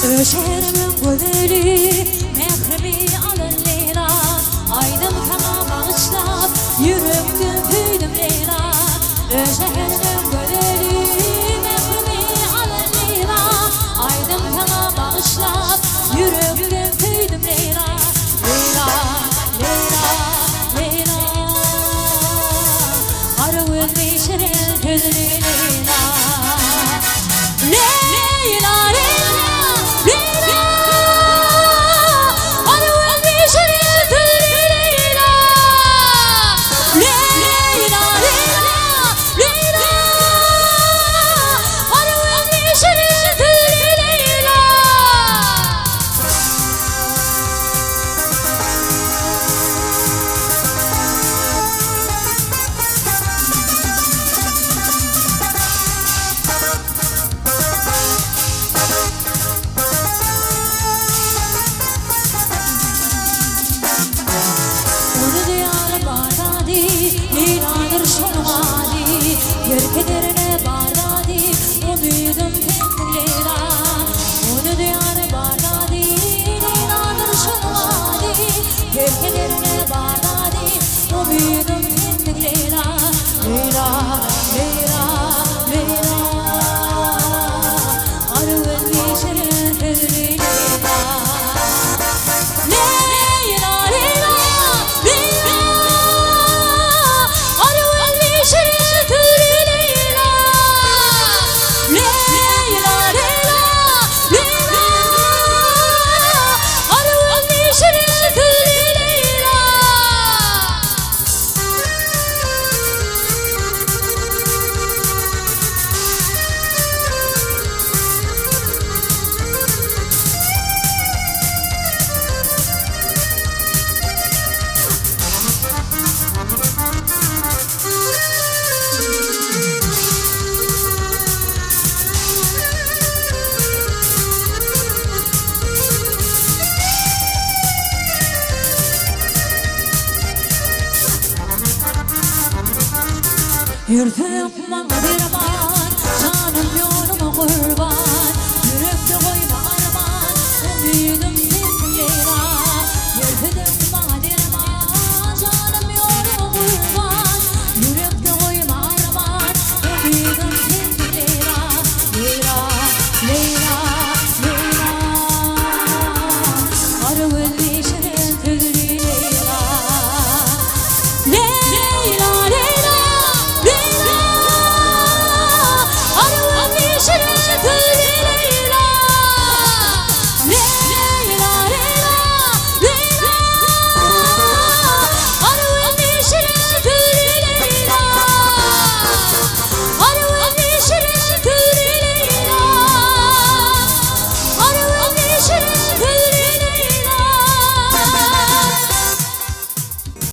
Şehrimin güzeli mehrimi alın Leyla. Aydım sana bağışlap yüreğimden büyüdüm Leyla. Şehrimin güzeli mehrimi alın Leyla. Aydım sana bağışlap yüreğimden büyüdüm Leyla. Leyla, Leyla, Leyla. Arı özlü şirin gözlü Leyla. Leyla, Leyla. Leyladır şolmadi, yerkederine bağladi, umudum pendik Leyla. Onu diyarı bağladi, Leyladır şolmadi, yerkederine bağladi, umudum pendik Leyla. Leyla, Leyla, Leyla. Arı özlü şirin gözlü Leyla. Leyla, Leyla, Leyla. Yürütüm bana bir aman, canım yoluma kurban. Yürekte koyma arman, umudum